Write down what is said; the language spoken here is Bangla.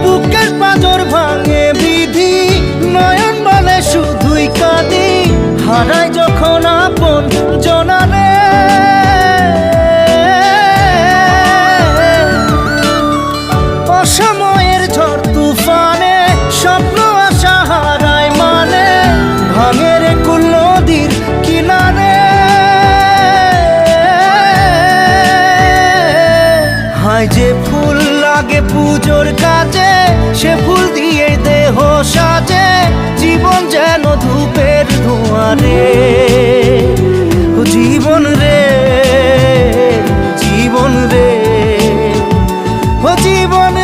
বুকের পাঁজর ভাঙে বিধি, নয়ন বলে শুধুই কাঁদি, হারাই যখন আপন জনারে। অসময়ের ঝড় তুফানে স্বপ্ন আশা হারায় মানে, ভাঙে রে কুল নদীর কিনারে। হায় যে ফুল লাগে পুজোর কাজে, সে ফুল দিয়ে দেহ সাজে, জীবন যেন ধূপের ধোঁয়ারে। জীবন রে, জীবন রে, ও জীবন